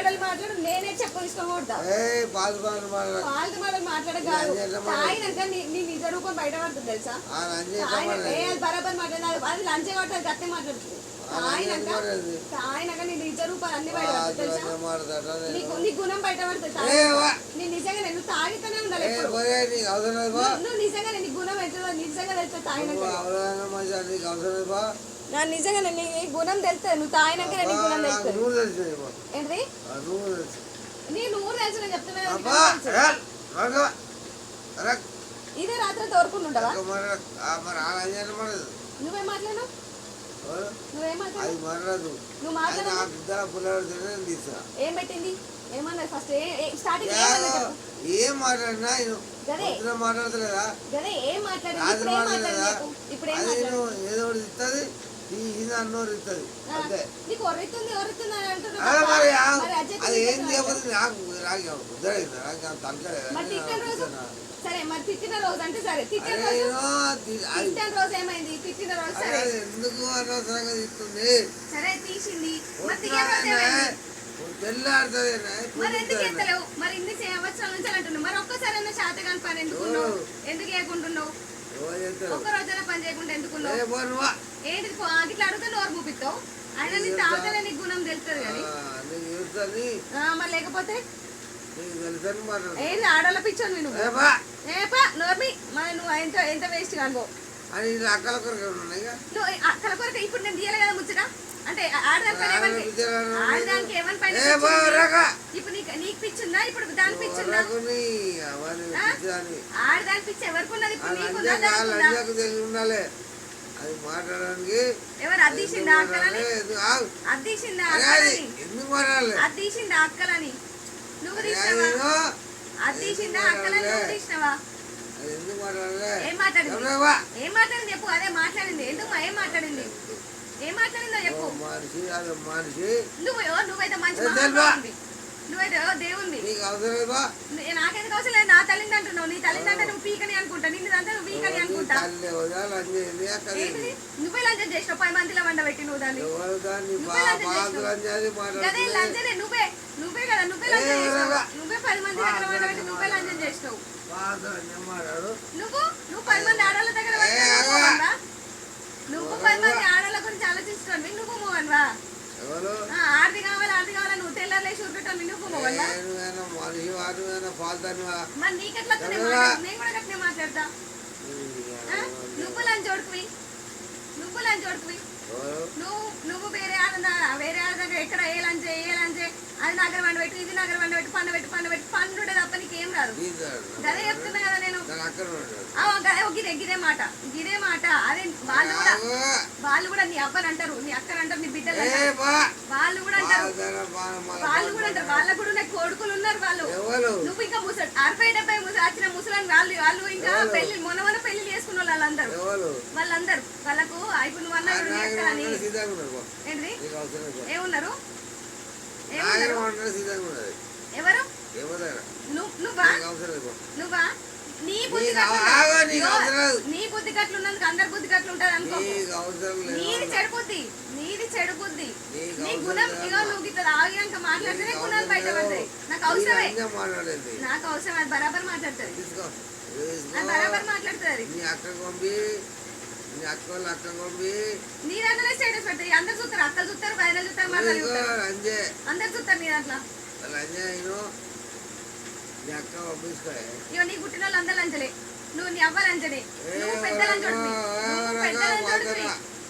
మాటలు మాట్లాడు నేనే చెప్పు తీసుకోకూడదా ఫాల్తు మాటలు మాట్లాడగాదు తాగినాక నీ నిజ రూపం బయట పడుతుంది తెలుసా బరాబర్ మాట్లాడాలి అది లంచే కొట్టాలి గట్టే మాట్లాడుతుంది తాగినాక నీ నిజ రూపాలు అన్ని బయట పడుతుంది తెలుసా నీ గుణం బయట పడుతుంది నీ నిజంగా నువ్వు తాగితేనే ఉండాలి నువ్వు నిజంగా నీ గుణం ఎట్లా నిజంగా తెలుస్తా తాగినాక నా నిజంగా నీ గుణం తెలుస్తుంది నువ్వు తాగినాక నీ గుణం తెలుస్తుంది ఏంటి నీ నూరు తెలుసు నేను చెప్తున్నా ఇదే రాత్రి తోరుకుంటుంటావా నువ్వేం మాట్లాడినావు నువ్వేం మాట్లాడు నువ్వు మాట్లాడు ఏం పెట్టింది ఏమన్నా ఫస్ట్ స్టార్టింగ్ ఏం మాట్లాడినా మాట్లాడతలేదా ఏం మాట్లాడు ఇప్పుడు ఏదో ఇస్తుంది అన్నోరు ఇస్తుంది నీకు ఒర్రుతుంది ఒర్రుతుంది అని అంటున్నా అది ఏం చేయకపోతే నాకు సరే మరి తిట్టిన రోజు అంటే సరే తిట్టిన రోజు ఏమైంది తిట్టిన రోజు సరే ఎందుకు అనవసరంగా తిట్టుంది సరే తీసింది మరి తెల్లాడుతుంది మరి ఎందుకు ఎత్తలేవు మరి ఇన్ని సంవత్సరాల నుంచి అంటున్నావు మరి ఒక్కసారైనా శాతగాని పని ఎందుకున్నావు ఎందుకు చేయకుంటున్నావు ఒక్క రోజైనా పని చేయకుండా ఎందుకున్నావు ఏంటి ఇట్లా అడిగితే నోరు మూపిస్తావు అయినా నీ తాగుతానే నీకు గుణం తెలుస్తుంది కానీ మరి లేకపోతే ఏంటి ఆడోళ్ళ పిచ్చోని నువ్వు నోర్మి మరి నువ్వు ఎంత వేస్ట్ కానుకో అక్కల కొరకు నువ్వు అక్కల కొరకు ఇప్పుడు నేను తీయాలి కదా ముచ్చట అంటే ఆడదానికి ఏమని పైన ఇప్పుడు నీకు పిచ్చుందా ఇప్పుడు దాని పిచ్చుందా ఆడదాని పిచ్చి ఎవరికి ఉన్నది ఇప్పుడు నీకు అది మాట్లాడడానికి ఎవరు అద్దీసిందా అక్కలని అద్దీసిందా అక్కలని అద్దీసిందా అక్కలని నువ్వు తీసినావా అద్దీసిందా అక్కలని నువ్వు తీసినావా ఏం మాట్లాడింది చెప్పు అదే మాట్లాడింది ఎందుకు ఏం మాట్లాడింది చెప్పు నువ్వైతే మంచి నువ్వైతే దేవుంది నాకెందుకు అవసరం లేదు నా తల్లింది అంటున్నావు నీ తల్లింది అంటే నువ్వు పీకని అనుకుంటా నిన్నంటే నువ్వు పీకని అనుకుంటా నువ్వే లంచం చేసినావు 10 మందిలో వండబెట్టి నువ్వు దాన్ని అదే లంచనే నువ్వే కదా నువ్వే లంచం చేసినావు నువ్వే 10 మంది దగ్గర వండబెట్టి నువ్వే లంచం చేసినావు నువ్వు 10 మంది ఆడవాళ్ళ దగ్గర నువ్వు 10 మంది ఆడవాళ్ళ గురించి ఆలోచిస్తున్నావు నువ్వు మోహన్వా ఆర్ది కావాలా నువ్వు తెల్లారేసి ఉరిపెట్టావు నువ్వు మోహన్వా మరి నీకెట్లా నేను కూడా గట్టినే మాట్లాడతా నువ్వు లంచ్ ఓడుకువి నువ్వు వేరే ఆడదాకా ఎక్కడ ఏ లంచ్ అది నగర వండబెట్టు ఇది నగర వండబెట్టు పండబెట్టు పండుండే తప్ప నీకేం రాదు గదే చెప్తున్నా కదా నేను గిదే మాట అదే వాళ్ళు కూడా నీ అబ్బని అంటారు నీ అక్కని అంటారు నీ బిడ్డలు వాళ్ళు కూడా అంటారు వాళ్ళకు కూడా నాకు కొడుకులు ఉన్నారు వాళ్ళు నువ్వు ఇంకా 60-70 వచ్చిన ముసలాన్ని వాళ్ళు ఇంకా పెళ్లి మొన్న పెళ్లి చేసుకున్న వాళ్ళందరూ వాళ్ళకు ఇప్పుడు నువ్వు అన్నారు ఏంటి ఏమున్నారు ఎవరు నువ్వా నీ బుద్ధి గట్లున్నందుకు అందరి బుద్ధి గట్లు ఉంటది అనుకో నీది చెడు బుద్ధి నీ గుణం ఇగో నువ్వు ఇట్లా ఆగినాక మాట్లాడితేనే గుణాలు బయట పడతాయి నాకు అవసరమే అది బరాబర్ మాట్లాడుతుంది బరాబర్ మాట్లాడుతుంది నీ దాంట్లో స్టేటస్ పెడతాయి అందరు చూస్తారు అక్కలు చూస్తారు బయలు చూస్తారు అందరు చూస్తారు నీ దాంట్లో ఇగో నీ పుట్టిన వాళ్ళు అందరు లంచలే నువ్వు నీ అవ్వ లంచనే నువ్వు పెద్ద లంచోడివి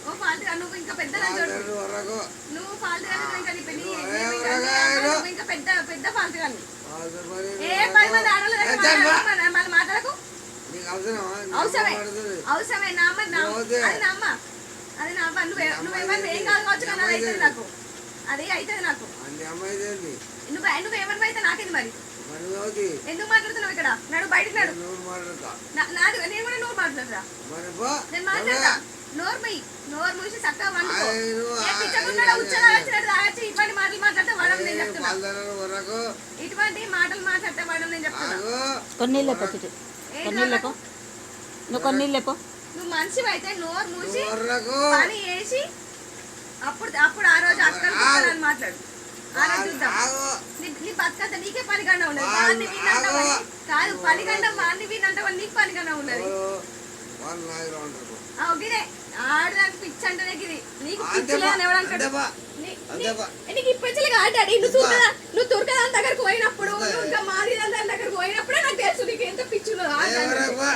ఓ ఫాల్తుగా నువ్వు ఇంకా పెద్ద లంచోడివి నువ్వు ఫాల్తుగా ఇంకా పెద్ద ఫాల్తుగా ఏ 10 మంది ఆడవాళ్ళు మళ్ళీ మాట్లాడకు అవసరమే నా అమ్మ అది నా అమ్మ నువ్వేమన్నా ఏం కావచ్చు కానీ అది అవుతుంది నాకు అది అవుతుంది నాకు నువ్వేమన్నా అయితే నాకేంది మరి ఎందుకు మాట్లాడుతున్నావు ఇక్కడ నడు బయటకు నడు నాది నేను కూడా నోరు మాట్లాడరా నేను మాట్లాడతా నోరు మూసి చక్కగా వండుకో ఇటువంటి మాటలు మాట్లాడితే వాడడం నేను చెప్తున్నా ఇటువంటి మాటలు మాట్లాడితే వాడడం నేను చెప్తున్నా నువ్వు మనిషి అయితే నోరు మూసి పని వేసి అప్పుడు ఆ రోజు అక్కడ మాట్లాడు ఆడ చూద్దాం ఆగు. నీ బతుకంత నీకే పనిగండ ఉన్నది వాళ్ళు వాడిని వీనంటావని ఆగు. కాదు పనిగండ వాడిని వీనంటావని నీకు పనిగండ ఉన్నది వాళ్ళు నా దగ్గర ఉంటారు. గిదే ఆడదానికి పిచ్చి అంటేనే గిది నీకు అంతే పిచ్చిలే బా, అని ఎవడంటాడు అంతే బా, అంతే బా. నీకు ఇప్పచ్చిలుగా ఆడాడి నువ్వు తుర్కదాని దగ్గరకు పోయినప్పుడు నువ్వు ఇంకా మాదిదాని దగ్గరకు పోయినప్పుడే నాకు తెలుసు నీకు ఎంత పిచ్చులో ఎవరబ్బా?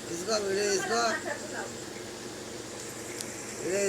తీసుకో వీడియో తీసుకో వీడియో